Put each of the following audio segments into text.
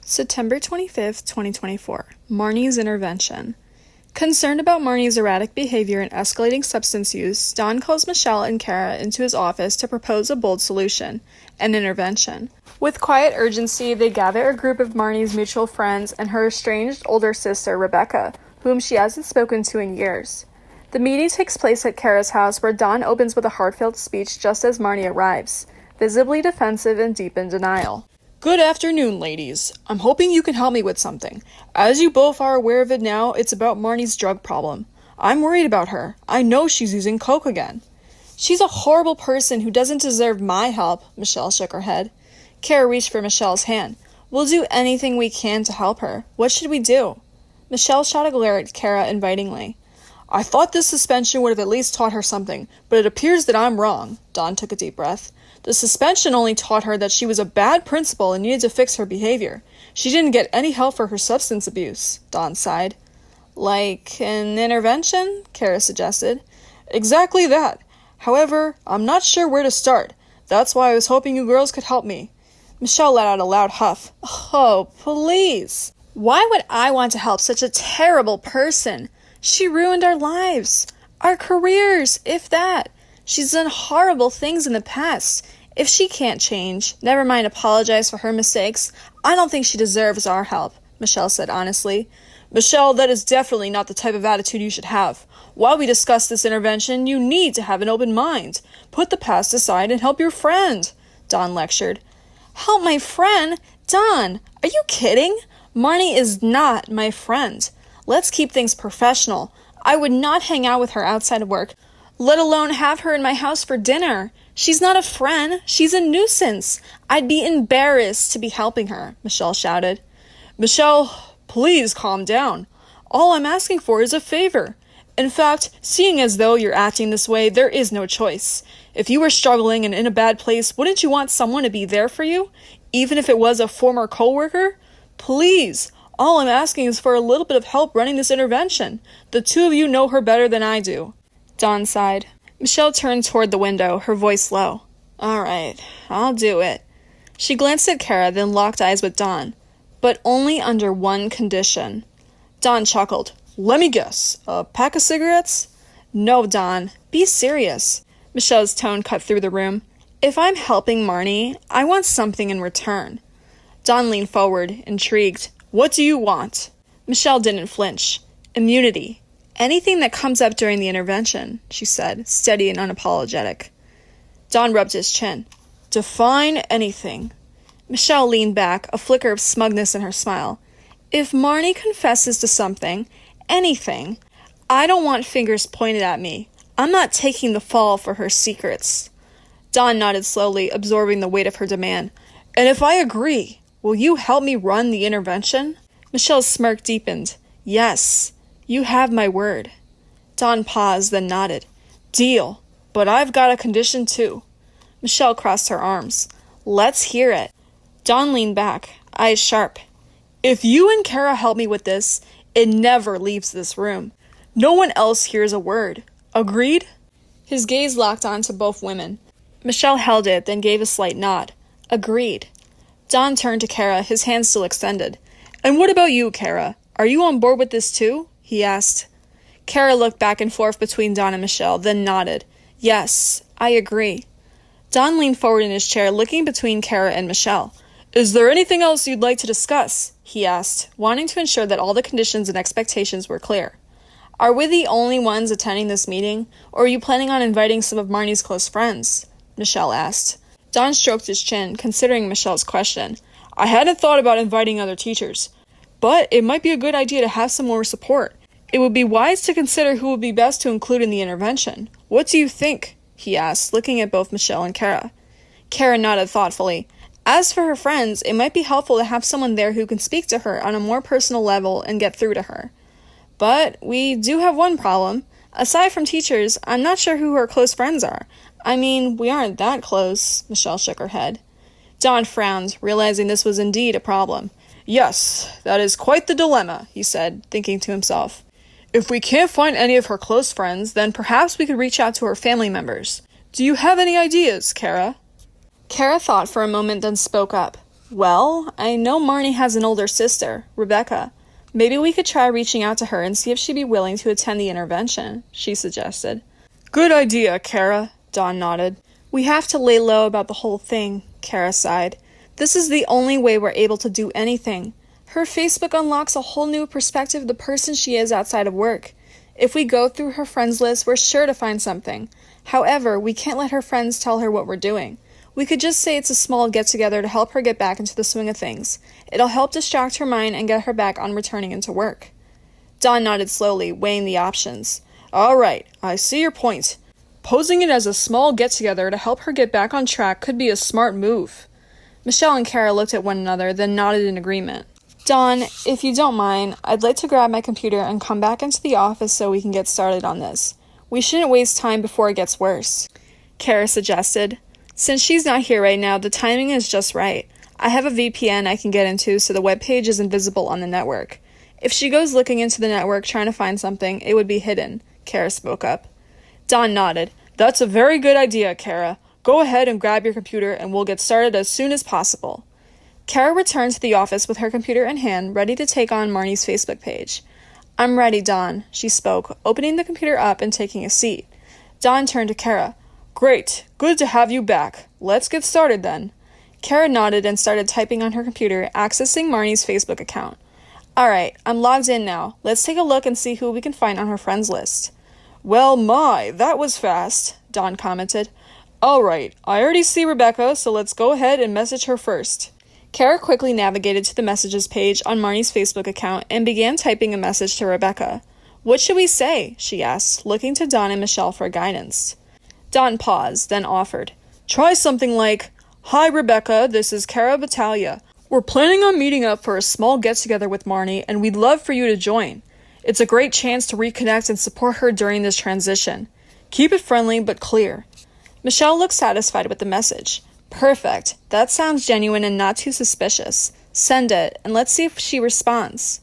September 25th, 2024. Marnie's intervention. Concerned about Marnie's erratic behavior and escalating substance use, Don calls Michelle and Cara into his office to propose a bold solution, an intervention. With quiet urgency, they gather a group of Marnie's mutual friends and her estranged older sister, Rebecca, whom she hasn't spoken to in years. The meeting takes place at Cara's house, where Don opens with a heartfelt speech just as Marnie arrives, visibly defensive and deep in denial. Good afternoon, ladies. I'm hoping you can help me with something. As you both are aware of it now, it's about Marnie's drug problem. I'm worried about her. I know she's using coke again. She's a horrible person who doesn't deserve my help, Michelle shook her head. Cara reached for Michelle's hand. We'll do anything we can to help her. What should we do? Michelle shot a glare at Cara invitingly. I thought this suspension would have at least taught her something, but it appears that I'm wrong. Don took a deep breath. The suspension only taught her that she was a bad principal and needed to fix her behavior. She didn't get any help for her substance abuse, Don sighed. Like an intervention? Cara suggested. Exactly that. However, I'm not sure where to start. That's why I was hoping you girls could help me. Michelle let out a loud huff. Oh, please. Why would I want to help such a terrible person? She ruined our lives. Our careers, if that. She's done horrible things in the past. If she can't change, never mind apologize for her mistakes, I don't think she deserves our help, Michelle said honestly. Michelle, that is definitely not the type of attitude you should have. While we discuss this intervention, you need to have an open mind. Put the past aside and help your friend, Don lectured. Help my friend? Don, are you kidding? Marnie is not my friend. Let's keep things professional. I would not hang out with her outside of work, let alone have her in my house for dinner. She's not a friend. She's a nuisance. I'd be embarrassed to be helping her, Michelle shouted. Michelle, please calm down. All I'm asking for is a favor. In fact, seeing as though you're acting this way, there is no choice. If you were struggling and in a bad place, wouldn't you want someone to be there for you? Even if it was a former coworker? Please, all I'm asking is for a little bit of help running this intervention. The two of you know her better than I do. Don sighed. Michelle turned toward the window, her voice low. All right, I'll do it. She glanced at Cara, then locked eyes with Don. But only under one condition. Don chuckled. Let me guess. A pack of cigarettes? No, Don. Be serious. Michelle's tone cut through the room. If I'm helping Marnie, I want something in return. Don leaned forward, intrigued. What do you want? Michelle didn't flinch. Immunity. Anything that comes up during the intervention, she said, steady and unapologetic. Don rubbed his chin. Define anything. Michelle leaned back, a flicker of smugness in her smile. If Marnie confesses to something, anything, I don't want fingers pointed at me. I'm not taking the fall for her secrets. Don nodded slowly, absorbing the weight of her demand. And if I agree, will you help me run the intervention? Michelle's smirk deepened. Yes. You have my word. Don paused, then nodded. Deal. But I've got a condition too. Michelle crossed her arms. Let's hear it. Don leaned back, eyes sharp. If you and Cara help me with this, it never leaves this room. No one else hears a word. Agreed? His gaze locked onto both women. Michelle held it, then gave a slight nod. Agreed. Don turned to Cara, his hand still extended. And what about you, Cara? Are you on board with this too? He asked. Cara looked back and forth between Don and Michelle, then nodded. Yes, I agree. Don leaned forward in his chair, looking between Cara and Michelle. Is there anything else you'd like to discuss? He asked, wanting to ensure that all the conditions and expectations were clear. Are we the only ones attending this meeting, or are you planning on inviting some of Marnie's close friends? Michelle asked. Don stroked his chin, considering Michelle's question. I hadn't thought about inviting other teachers, but it might be a good idea to have some more support. It would be wise to consider who would be best to include in the intervention. What do you think? He asked, looking at both Michelle and Cara. Cara nodded thoughtfully. As for her friends, it might be helpful to have someone there who can speak to her on a more personal level and get through to her. But we do have one problem. Aside from teachers, I'm not sure who her close friends are. I mean, we aren't that close, Michelle shook her head. Don frowned, realizing this was indeed a problem. Yes, that is quite the dilemma, he said, thinking to himself. If we can't find any of her close friends, then perhaps we could reach out to her family members. Do you have any ideas, Cara? Cara thought for a moment, then spoke up. Well, I know Marnie has an older sister, Rebecca. Maybe we could try reaching out to her and see if she'd be willing to attend the intervention, she suggested. Good idea, Cara, Dawn nodded. We have to lay low about the whole thing, Cara sighed. This is the only way we're able to do anything. Her Facebook unlocks a whole new perspective of the person she is outside of work. If we go through her friends list, we're sure to find something. However, we can't let her friends tell her what we're doing. We could just say it's a small get-together to help her get back into the swing of things. It'll help distract her mind and get her back on returning into work. Dawn nodded slowly, weighing the options. All right, I see your point. Posing it as a small get-together to help her get back on track could be a smart move. Michelle and Cara looked at one another, then nodded in agreement. Dawn, if you don't mind, I'd like to grab my computer and come back into the office so we can get started on this. We shouldn't waste time before it gets worse, Cara suggested. Since she's not here right now, the timing is just right. I have a VPN I can get into so the webpage is invisible on the network. If she goes looking into the network trying to find something, it would be hidden, Cara spoke up. Dawn nodded. That's a very good idea, Cara. Go ahead and grab your computer and we'll get started as soon as possible. Cara returned to the office with her computer in hand, ready to take on Marnie's Facebook page. I'm ready, Dawn, she spoke, opening the computer up and taking a seat. Dawn turned to Cara. Great. Good to have you back. Let's get started then. Cara nodded and started typing on her computer, accessing Marnie's Facebook account. Alright, I'm logged in now. Let's take a look and see who we can find on her friends list. Well, that was fast, Dawn commented. Alright, I already see Rebecca, so let's go ahead and message her first. Cara quickly navigated to the messages page on Marnie's Facebook account and began typing a message to Rebecca. What should we say? She asked, looking to Dawn and Michelle for guidance. Dawn paused, then offered. Try something like, Hi Rebecca, this is Cara Battaglia. We're planning on meeting up for a small get-together with Marnie, and we'd love for you to join. It's a great chance to reconnect and support her during this transition. Keep it friendly but clear. Michelle looked satisfied with the message. Perfect. That sounds genuine and not too suspicious. Send it, and let's see if she responds.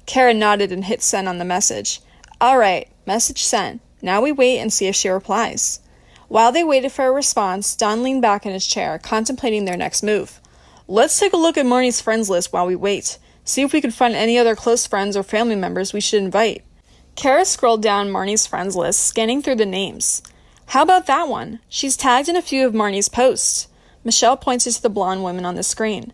Cara nodded and hit send on the message. Alright, message sent. Now we wait and see if she replies. While they waited for a response, Don leaned back in his chair, contemplating their next move. Let's take a look at Marnie's friends list while we wait. See if we can find any other close friends or family members we should invite. Cara scrolled down Marnie's friends list, scanning through the names. How about that one? She's tagged in a few of Marnie's posts. Michelle pointed to the blonde woman on the screen.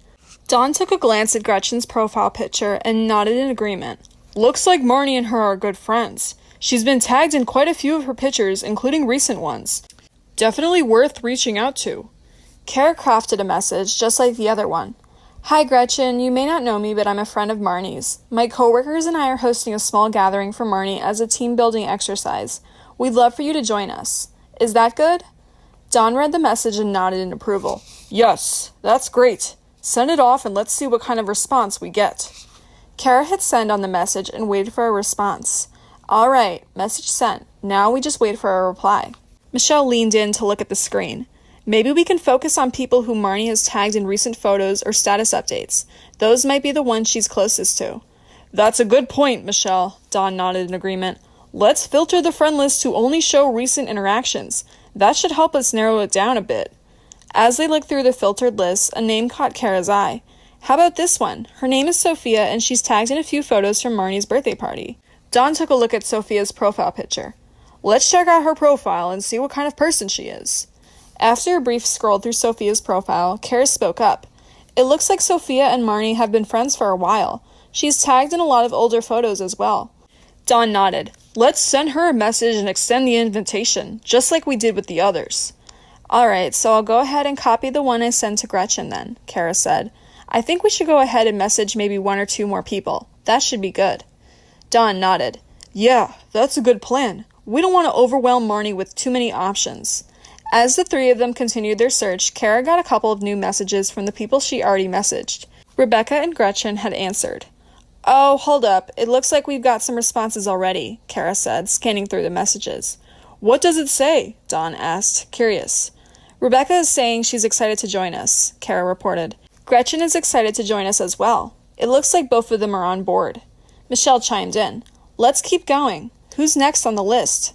Dawn took a glance at Gretchen's profile picture and nodded in agreement. Looks like Marnie and her are good friends. She's been tagged in quite a few of her pictures, including recent ones. Definitely worth reaching out to. Cara crafted a message, just like the other one. Hi Gretchen, you may not know me, but I'm a friend of Marnie's. My coworkers and I are hosting a small gathering for Marnie as a team-building exercise. We'd love for you to join us. Is that good? Dawn read the message and nodded in approval. Yes, that's great. Send it off and let's see what kind of response we get. Cara hit send on the message and waited for a response. All right, message sent. Now we just wait for a reply. Michelle leaned in to look at the screen. Maybe we can focus on people who Marnie has tagged in recent photos or status updates. Those might be the ones she's closest to. That's a good point, Michelle, Dawn nodded in agreement. Let's filter the friend list to only show recent interactions. That should help us narrow it down a bit. As they looked through the filtered list, a name caught Cara's eye. How about this one? Her name is Sophia, and she's tagged in a few photos from Marnie's birthday party. Dawn took a look at Sophia's profile picture. Let's check out her profile and see what kind of person she is. After a brief scroll through Sophia's profile, Cara spoke up. It looks like Sophia and Marnie have been friends for a while. She's tagged in a lot of older photos as well. Dawn nodded. Let's send her a message and extend the invitation, just like we did with the others. Alright, so I'll go ahead and copy the one I sent to Gretchen then, Cara said. I think we should go ahead and message maybe 1 or 2 more people. That should be good. Dawn nodded. Yeah, that's a good plan. We don't want to overwhelm Marnie with too many options. As the 3 of them continued their search, Cara got a couple of new messages from the people she already messaged. Rebecca and Gretchen had answered. Oh, hold up. It looks like we've got some responses already, Cara said, scanning through the messages. What does it say? Dawn asked, curious. Rebecca is saying she's excited to join us, Cara reported. Gretchen is excited to join us as well. It looks like both of them are on board. Michelle chimed in. Let's keep going. Who's next on the list?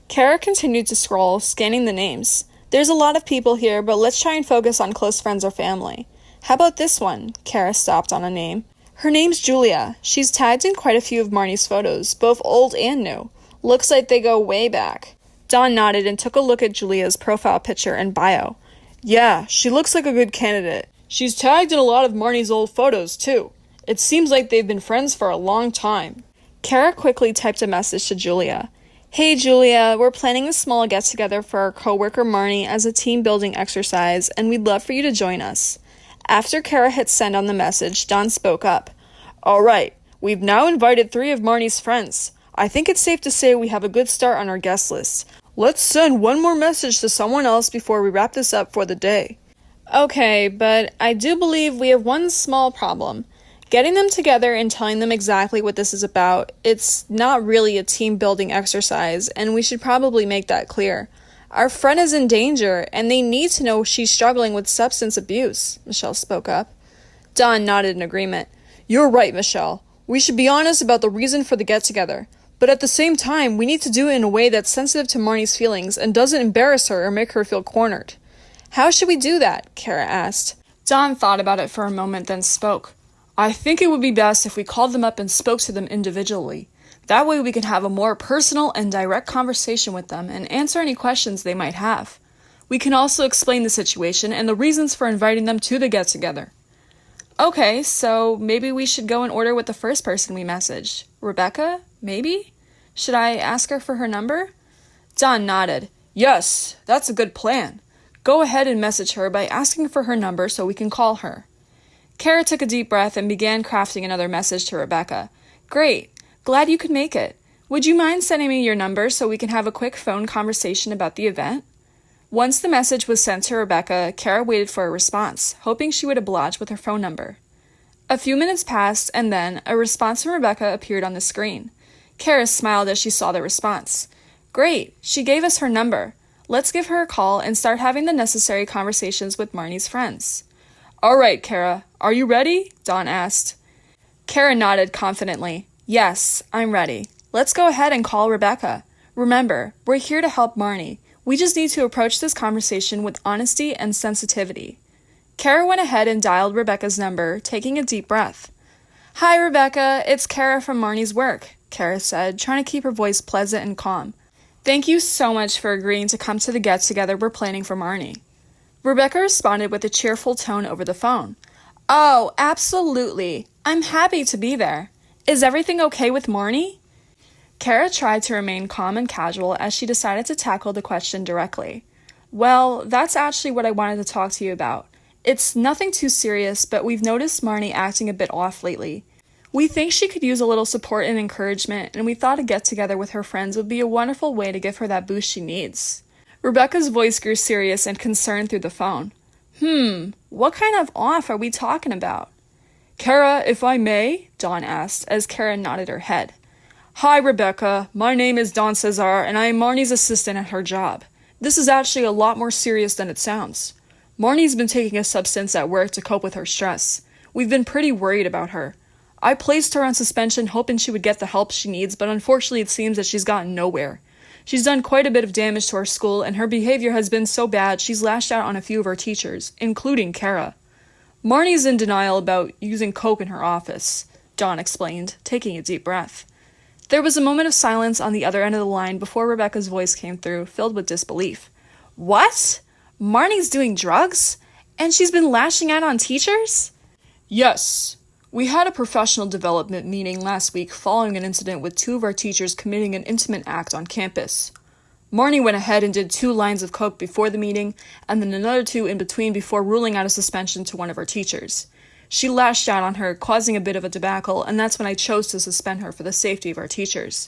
Cara continued to scroll, scanning the names. There's a lot of people here, but let's try and focus on close friends or family. How about this one? Cara stopped on a name. Her name's Julia. She's tagged in quite a few of Marnie's photos, both old and new. Looks like they go way back. Don nodded and took a look at Julia's profile picture and bio. Yeah, she looks like a good candidate. She's tagged in a lot of Marnie's old photos, too. It seems like they've been friends for a long time. Cara quickly typed a message to Julia. Hey Julia, we're planning a small get-together for our coworker Marnie as a team-building exercise, and we'd love for you to join us. After Cara hit send on the message, Don spoke up. All right, we've now invited 3 of Marnie's friends. I think it's safe to say we have a good start on our guest list. Let's send one more message to someone else before we wrap this up for the day. Okay, but I do believe we have one small problem. Getting them together and telling them exactly what this is about, it's not really a team-building exercise, and we should probably make that clear. Our friend is in danger, and they need to know she's struggling with substance abuse, Michelle spoke up. Don nodded in agreement. You're right, Michelle. We should be honest about the reason for the get-together. But at the same time, we need to do it in a way that's sensitive to Marnie's feelings and doesn't embarrass her or make her feel cornered. How should we do that? Cara asked. Don thought about it for a moment, then spoke. I think it would be best if we called them up and spoke to them individually. That way we can have a more personal and direct conversation with them and answer any questions they might have. We can also explain the situation and the reasons for inviting them to the get-together. Okay, so maybe we should go in order with the first person we messaged. Rebecca, maybe? Should I ask her for her number? Don nodded. Yes, that's a good plan. Go ahead and message her by asking for her number so we can call her. Cara took a deep breath and began crafting another message to Rebecca. Great. Glad you could make it. Would you mind sending me your number so we can have a quick phone conversation about the event? Once the message was sent to Rebecca, Cara waited for a response, hoping she would oblige with her phone number. A few minutes passed, and then a response from Rebecca appeared on the screen. Cara smiled as she saw the response. Great. She gave us her number. Let's give her a call and start having the necessary conversations with Marnie's friends. All right, Cara. Are you ready? Don asked. Cara nodded confidently. Yes, I'm ready. Let's go ahead and call Rebecca. Remember, we're here to help Marnie. We just need to approach this conversation with honesty and sensitivity. Cara went ahead and dialed Rebecca's number, taking a deep breath. Hi, Rebecca. It's Cara from Marnie's work, Cara said, trying to keep her voice pleasant and calm. Thank you so much for agreeing to come to the get-together we're planning for Marnie. Rebecca responded with a cheerful tone over the phone. Oh, absolutely. I'm happy to be there. Is everything okay with Marnie? Cara tried to remain calm and casual as she decided to tackle the question directly. Well, that's actually what I wanted to talk to you about. It's nothing too serious, but we've noticed Marnie acting a bit off lately. We think she could use a little support and encouragement, and we thought a get-together with her friends would be a wonderful way to give her that boost she needs. Rebecca's voice grew serious and concerned through the phone. What kind of off are we talking about? Cara, if I may? Don asked, as Cara nodded her head. Hi, Rebecca. My name is Don Cesar, and I am Marnie's assistant at her job. This is actually a lot more serious than it sounds. Marnie's been taking a substance at work to cope with her stress. We've been pretty worried about her. I placed her on suspension hoping she would get the help she needs, but unfortunately it seems that she's gotten nowhere. She's done quite a bit of damage to our school, and her behavior has been so bad she's lashed out on a few of our teachers, including Cara. Marnie's in denial about using coke in her office, Don explained, taking a deep breath. There was a moment of silence on the other end of the line before Rebecca's voice came through, filled with disbelief. What? Marnie's doing drugs? And she's been lashing out on teachers? Yes. We had a professional development meeting last week following an incident with 2 of our teachers committing an intimate act on campus. Marnie went ahead and did 2 lines of coke before the meeting, and then another 2 in between before ruling out a suspension to one of our teachers. She lashed out on her, causing a bit of a debacle, and that's when I chose to suspend her for the safety of our teachers.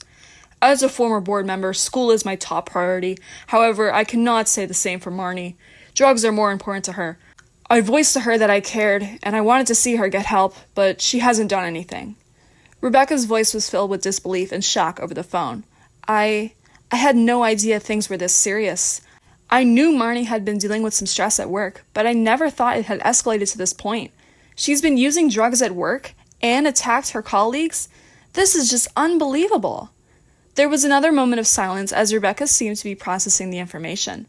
As a former board member, school is my top priority. However, I cannot say the same for Marnie. Drugs are more important to her. I voiced to her that I cared, and I wanted to see her get help, but she hasn't done anything. Rebecca's voice was filled with disbelief and shock over the phone. I had no idea things were this serious. I knew Marnie had been dealing with some stress at work, but I never thought it had escalated to this point. She's been using drugs at work and attacked her colleagues? This is just unbelievable. There was another moment of silence as Rebecca seemed to be processing the information.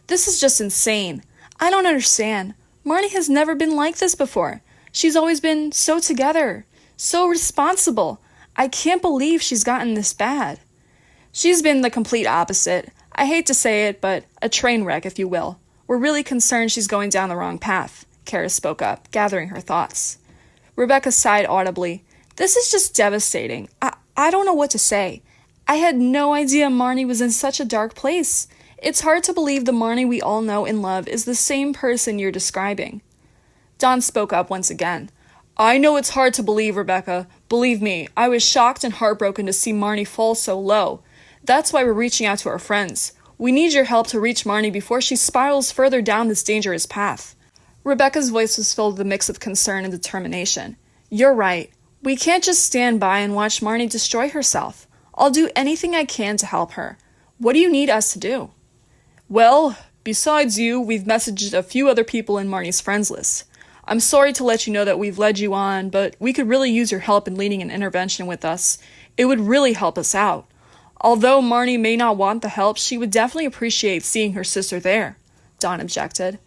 This is just insane. I don't understand. Marnie has never been like this before. She's always been so together, so responsible. I can't believe she's gotten this bad. She's been the complete opposite. I hate to say it, but a train wreck, if you will. We're really concerned she's going down the wrong path, Cara spoke up, gathering her thoughts. Rebecca sighed audibly. This is just devastating. I don't know what to say. I had no idea Marnie was in such a dark place. It's hard to believe the Marnie we all know and love is the same person you're describing. Don spoke up once again. I know it's hard to believe, Rebecca. Believe me, I was shocked and heartbroken to see Marnie fall so low. That's why we're reaching out to our friends. We need your help to reach Marnie before she spirals further down this dangerous path. Rebecca's voice was filled with a mix of concern and determination. You're right. We can't just stand by and watch Marnie destroy herself. I'll do anything I can to help her. What do you need us to do? Well, besides you, we've messaged a few other people in Marnie's friends list. I'm sorry to let you know that we've led you on, but we could really use your help in leading an intervention with us. It would really help us out. Although Marnie may not want the help, she would definitely appreciate seeing her sister there, Dawn objected.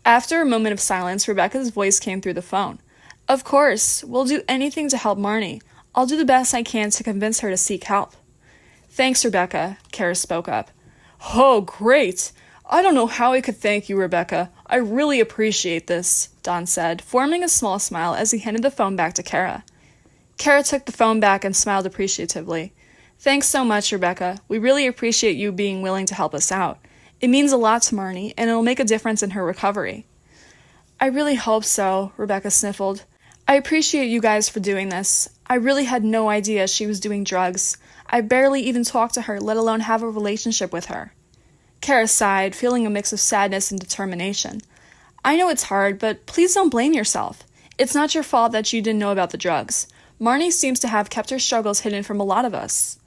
After a moment of silence, Rebecca's voice came through the phone. Of course, we'll do anything to help Marnie. I'll do the best I can to convince her to seek help. Thanks, Rebecca, Cara spoke up. Oh, great! I don't know how I could thank you, Rebecca. I really appreciate this, Don said, forming a small smile as he handed the phone back to Cara. Cara took the phone back and smiled appreciatively. Thanks so much, Rebecca. We really appreciate you being willing to help us out. It means a lot to Marnie, and it'll make a difference in her recovery. I really hope so, Rebecca sniffled. I appreciate you guys for doing this. I really had no idea she was doing drugs. I barely even talked to her, let alone have a relationship with her. Cara sighed, feeling a mix of sadness and determination. I know it's hard, but please don't blame yourself. It's not your fault that you didn't know about the drugs. Marnie seems to have kept her struggles hidden from a lot of us.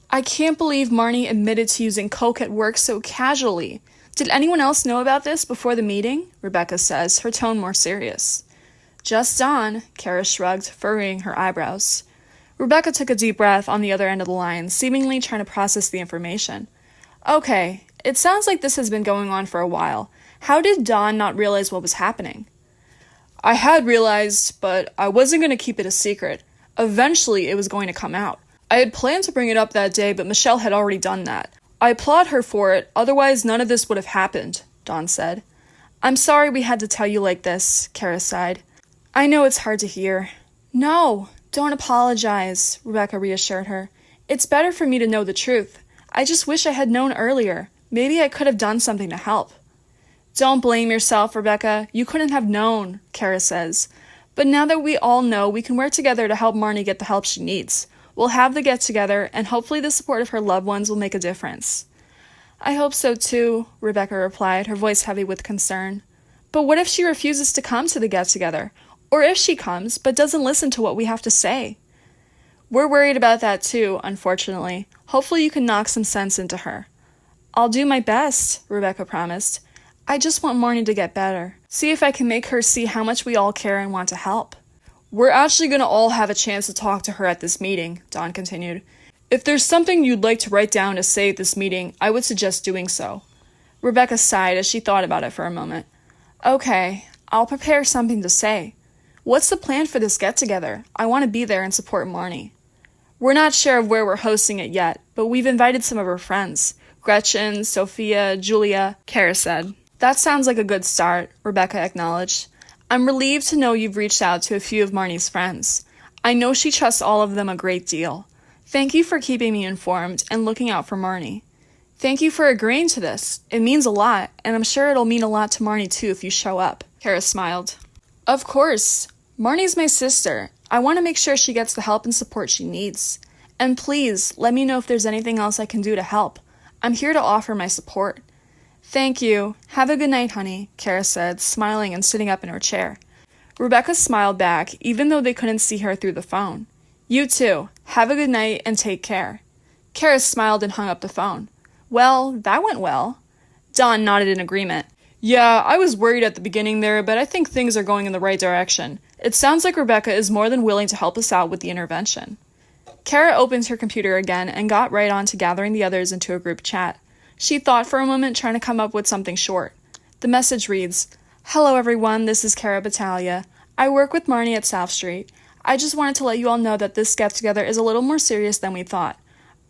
I can't believe Marnie admitted to using coke at work so casually. Did anyone else know about this before the meeting? Rebecca says, her tone more serious. Just Dawn, Cara shrugged, furrowing her eyebrows. Rebecca took a deep breath on the other end of the line, seemingly trying to process the information. Okay, it sounds like this has been going on for a while. How did Dawn not realize what was happening? I had realized, but I wasn't going to keep it a secret. Eventually, it was going to come out. I had planned to bring it up that day, but Michelle had already done that. I applaud her for it, otherwise none of this would have happened, Dawn said. I'm sorry we had to tell you like this, Cara sighed. I know it's hard to hear. No, don't apologize, Rebecca reassured her. It's better for me to know the truth. I just wish I had known earlier. Maybe I could have done something to help. Don't blame yourself, Rebecca. You couldn't have known, Cara says. But now that we all know, we can work together to help Marnie get the help she needs. We'll have the get-together, and hopefully the support of her loved ones will make a difference. I hope so too, Rebecca replied, her voice heavy with concern. But what if she refuses to come to the get-together? Or if she comes, but doesn't listen to what we have to say? We're worried about that too, unfortunately. Hopefully you can knock some sense into her. I'll do my best, Rebecca promised. I just want Marnie to get better. See if I can make her see how much we all care and want to help. We're actually going to all have a chance to talk to her at this meeting, Dawn continued. If there's something you'd like to write down to say at this meeting, I would suggest doing so. Rebecca sighed as she thought about it for a moment. Okay, I'll prepare something to say. What's the plan for this get-together? I want to be there and support Marnie. We're not sure of where we're hosting it yet, but we've invited some of her friends. Gretchen, Sophia, Julia, Cara said. That sounds like a good start, Rebecca acknowledged. I'm relieved to know you've reached out to a few of Marnie's friends. I know she trusts all of them a great deal. Thank you for keeping me informed and looking out for Marnie. Thank you for agreeing to this. It means a lot, and I'm sure it'll mean a lot to Marnie too if you show up. Cara smiled. Of course. Marnie's my sister. I want to make sure she gets the help and support she needs. And please, let me know if there's anything else I can do to help. I'm here to offer my support. Thank you. Have a good night, honey, Cara said, smiling and sitting up in her chair. Rebecca smiled back, even though they couldn't see her through the phone. You too. Have a good night and take care. Cara smiled and hung up the phone. Well, that went well. Dawn nodded in agreement. Yeah, I was worried at the beginning there, but I think things are going in the right direction. It sounds like Rebecca is more than willing to help us out with the intervention. Cara opened her computer again and got right on to gathering the others into a group chat. She thought for a moment, trying to come up with something short. The message reads, Hello everyone, this is Cara Battaglia. I work with Marnie at South Street. I just wanted to let you all know that this get-together is a little more serious than we thought.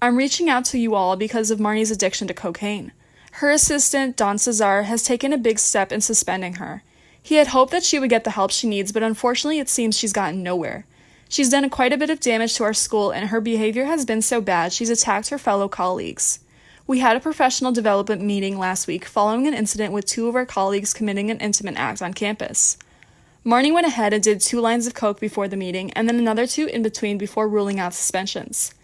I'm reaching out to you all because of Marnie's addiction to cocaine. Her assistant, Don Cesar, has taken a big step in suspending her. He had hoped that she would get the help she needs, but unfortunately it seems she's gotten nowhere. She's done quite a bit of damage to our school, and her behavior has been so bad she's attacked her fellow colleagues. We had a professional development meeting last week following an incident with 2 of our colleagues committing an intimate act on campus. Marnie went ahead and did 2 lines of coke before the meeting, and then another 2 in between before ruling out suspensions.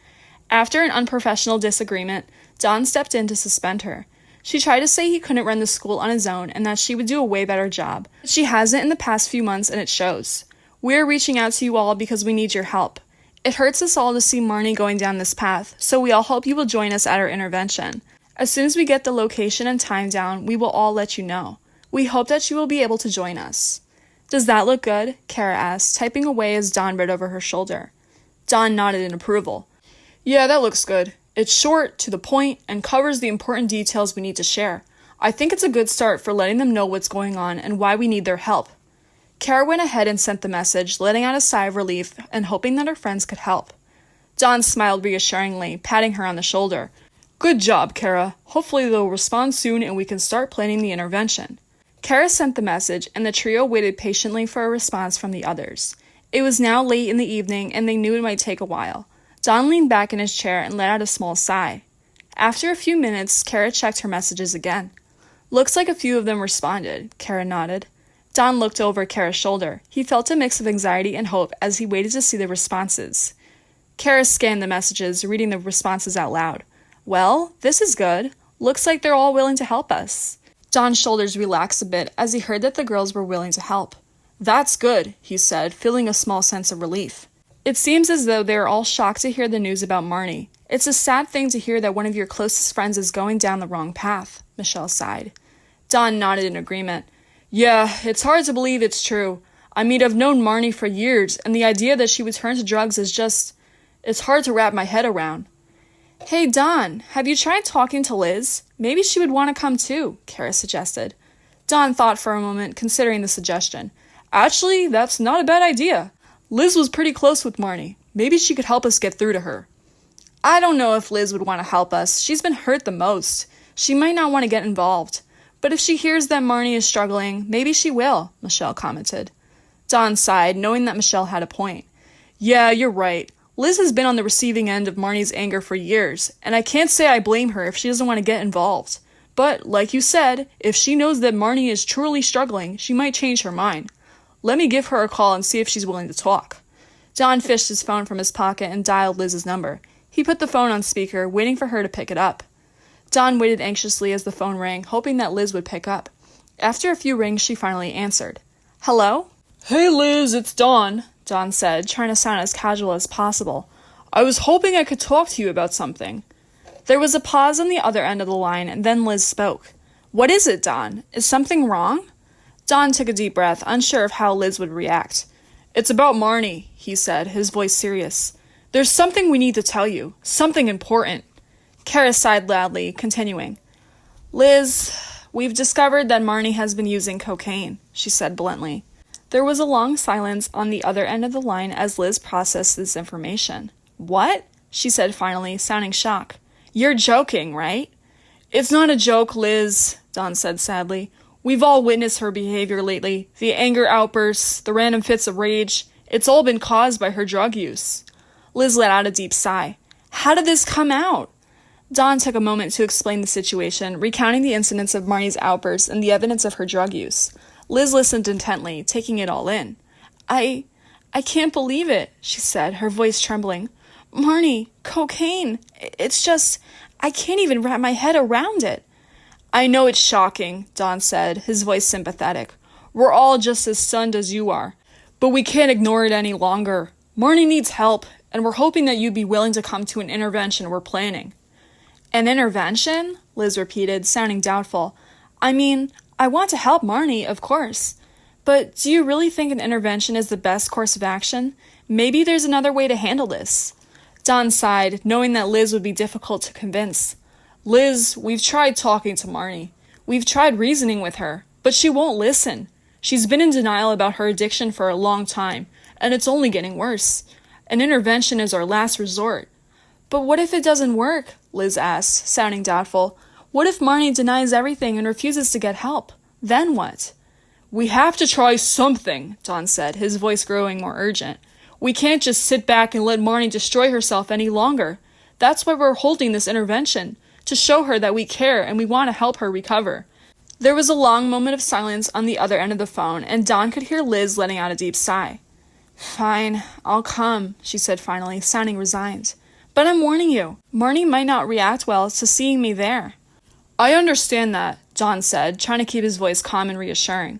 After an unprofessional disagreement, Don stepped in to suspend her. She tried to say he couldn't run the school on his own and that she would do a way better job, but she hasn't in the past few months, and it shows. We're reaching out to you all because we need your help. It hurts us all to see Marnie going down this path, so we all hope you will join us at our intervention. As soon as we get the location and time down, we will all let you know. We hope that you will be able to join us. Does that look good? Cara asked, typing away as Don read over her shoulder. Don nodded in approval. Yeah, that looks good. It's short, to the point, and covers the important details we need to share. I think it's a good start for letting them know what's going on and why we need their help. Cara went ahead and sent the message, letting out a sigh of relief and hoping that her friends could help. Don smiled reassuringly, patting her on the shoulder. Good job, Cara. Hopefully they'll respond soon and we can start planning the intervention. Cara sent the message, and the trio waited patiently for a response from the others. It was now late in the evening, and they knew it might take a while. Don leaned back in his chair and let out a small sigh. After a few minutes, Cara checked her messages again. Looks like a few of them responded, Cara nodded. Don looked over Cara's shoulder. He felt a mix of anxiety and hope as he waited to see the responses. Cara scanned the messages, reading the responses out loud. Well, this is good. Looks like they're all willing to help us. Don's shoulders relaxed a bit as he heard that the girls were willing to help. That's good, he said, feeling a small sense of relief. It seems as though they are all shocked to hear the news about Marnie. It's a sad thing to hear that one of your closest friends is going down the wrong path, Michelle sighed. Don nodded in agreement. Yeah, it's hard to believe it's true. I mean, I've known Marnie for years, and the idea that she would turn to drugs is just... it's hard to wrap my head around. Hey, Don, have you tried talking to Liz? Maybe she would want to come too, Cara suggested. Don thought for a moment, considering the suggestion. Actually, that's not a bad idea. Liz was pretty close with Marnie. Maybe she could help us get through to her. I don't know if Liz would want to help us. She's been hurt the most. She might not want to get involved. But if she hears that Marnie is struggling, maybe she will, Michelle commented. Don sighed, knowing that Michelle had a point. Yeah, you're right. Liz has been on the receiving end of Marnie's anger for years, and I can't say I blame her if she doesn't want to get involved. But, like you said, if she knows that Marnie is truly struggling, she might change her mind. Let me give her a call and see if she's willing to talk. Don fished his phone from his pocket and dialed Liz's number. He put the phone on speaker, waiting for her to pick it up. Don waited anxiously as the phone rang, hoping that Liz would pick up. After a few rings, she finally answered. Hello? Hey, Liz, it's Don, Don said, trying to sound as casual as possible. I was hoping I could talk to you about something. There was a pause on the other end of the line, and then Liz spoke. What is it, Don? Is something wrong? Don took a deep breath, unsure of how Liz would react. It's about Marnie, he said, his voice serious. There's something we need to tell you. Something important. Cara sighed loudly, continuing. Liz, we've discovered that Marnie has been using cocaine, she said bluntly. There was a long silence on the other end of the line as Liz processed this information. What? She said finally, sounding shocked. You're joking, right? It's not a joke, Liz, Don said sadly. We've all witnessed her behavior lately. The anger outbursts, the random fits of rage. It's all been caused by her drug use. Liz let out a deep sigh. How did this come out? Don took a moment to explain the situation, recounting the incidents of Marnie's outbursts and the evidence of her drug use. Liz listened intently, taking it all in. I can't believe it, she said, her voice trembling. Marnie, cocaine. It's just, I can't even wrap my head around it. I know it's shocking, Don said, his voice sympathetic. We're all just as stunned as you are. But we can't ignore it any longer. Marnie needs help, and we're hoping that you'd be willing to come to an intervention we're planning. An intervention? Liz repeated, sounding doubtful. I mean, I want to help Marnie, of course. But do you really think an intervention is the best course of action? Maybe there's another way to handle this. Don sighed, knowing that Liz would be difficult to convince. Liz, we've tried talking to Marnie. We've tried reasoning with her, but she won't listen. She's been in denial about her addiction for a long time, and it's only getting worse. An intervention is our last resort." "But what if it doesn't work?" Liz asked, sounding doubtful. "What if Marnie denies everything and refuses to get help? Then what?" "We have to try something," Don said, his voice growing more urgent. "We can't just sit back and let Marnie destroy herself any longer. That's why we're holding this intervention, to show her that we care and we want to help her recover." There was a long moment of silence on the other end of the phone, and Dawn could hear Liz letting out a deep sigh. "Fine, I'll come," she said finally, sounding resigned. "But I'm warning you, Marnie might not react well to seeing me there." "I understand that," Dawn said, trying to keep his voice calm and reassuring.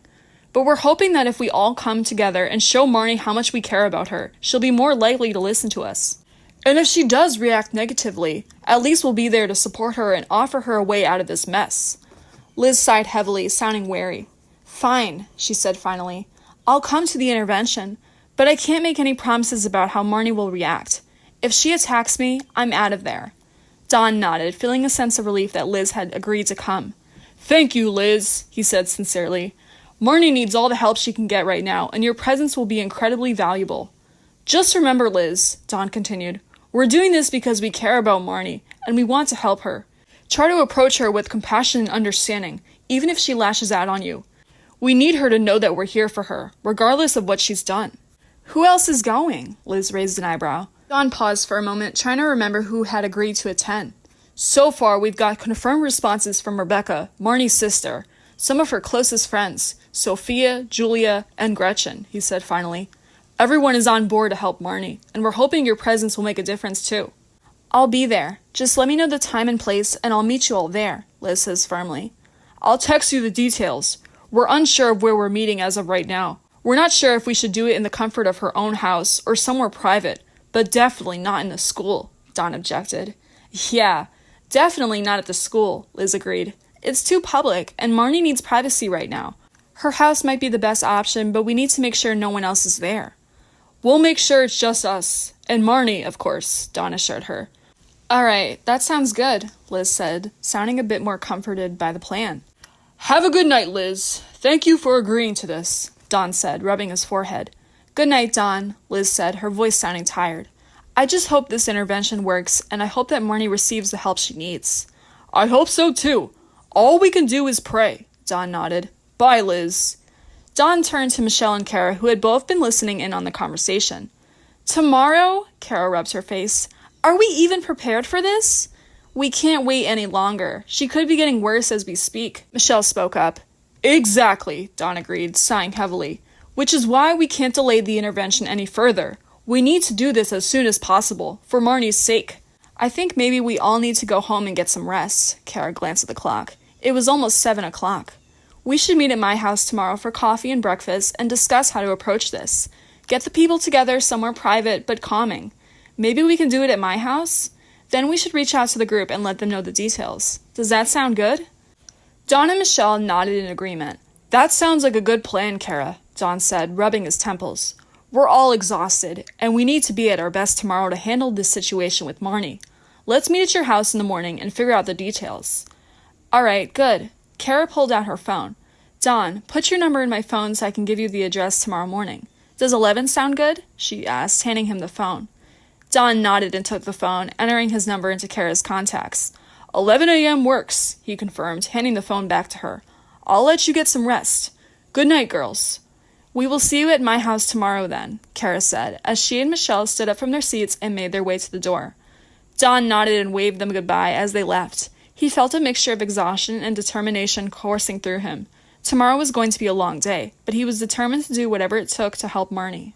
"But we're hoping that if we all come together and show Marnie how much we care about her, she'll be more likely to listen to us. And if she does react negatively, at least we'll be there to support her and offer her a way out of this mess." Liz sighed heavily, sounding wary. "Fine," she said finally. "I'll come to the intervention, but I can't make any promises about how Marnie will react. If she attacks me, I'm out of there." Don nodded, feeling a sense of relief that Liz had agreed to come. "Thank you, Liz," he said sincerely. "Marnie needs all the help she can get right now, and your presence will be incredibly valuable." "Just remember, Liz," Don continued, "we're doing this because we care about Marnie, and we want to help her. Try to approach her with compassion and understanding, even if she lashes out on you. We need her to know that we're here for her, regardless of what she's done." "Who else is going?" Liz raised an eyebrow. Don paused for a moment, trying to remember who had agreed to attend. "So far, we've got confirmed responses from Rebecca, Marnie's sister, some of her closest friends, Sophia, Julia, and Gretchen," he said finally. "Everyone is on board to help Marnie, and we're hoping your presence will make a difference too." "I'll be there. Just let me know the time and place, and I'll meet you all there," Liz says firmly. "I'll text you the details. We're unsure of where we're meeting as of right now. We're not sure if we should do it in the comfort of her own house or somewhere private, but definitely not in the school," Don objected. "Yeah, definitely not at the school," Liz agreed. "It's too public, and Marnie needs privacy right now. Her house might be the best option, but we need to make sure no one else is there." "We'll make sure it's just us, and Marnie, of course," Don assured her. "All right, that sounds good," Liz said, sounding a bit more comforted by the plan. "Have a good night, Liz. Thank you for agreeing to this," Don said, rubbing his forehead. "Good night, Don," Liz said, her voice sounding tired. "I just hope this intervention works, and I hope that Marnie receives the help she needs." "I hope so too. All we can do is pray," Don nodded. "Bye, Liz." Don turned to Michelle and Cara, who had both been listening in on the conversation. "Tomorrow?" Cara rubbed her face. "Are we even prepared for this?" "We can't wait any longer. She could be getting worse as we speak," Michelle spoke up. "Exactly," Don agreed, sighing heavily. "Which is why we can't delay the intervention any further. We need to do this as soon as possible, for Marnie's sake." "I think maybe we all need to go home and get some rest," Cara glanced at the clock. It was almost 7 o'clock. "We should meet at my house tomorrow for coffee and breakfast and discuss how to approach this. Get the people together somewhere private but calming. Maybe we can do it at my house? Then we should reach out to the group and let them know the details. Does that sound good?" Don and Michelle nodded in agreement. "That sounds like a good plan, Cara," Don said, rubbing his temples. "We're all exhausted, and we need to be at our best tomorrow to handle this situation with Marnie. Let's meet at your house in the morning and figure out the details." "All right, good." Cara pulled out her phone. "Don, put your number in my phone so I can give you the address tomorrow morning. Does 11 sound good?" she asked, handing him the phone. Don nodded and took the phone, entering his number into Cara's contacts. 11 a.m. works, he confirmed, handing the phone back to her. "I'll let you get some rest. Good night, girls." "We will see you at my house tomorrow then," Cara said, as she and Michelle stood up from their seats and made their way to the door. Don nodded and waved them goodbye as they left. He felt a mixture of exhaustion and determination coursing through him. Tomorrow was going to be a long day, but he was determined to do whatever it took to help Marnie.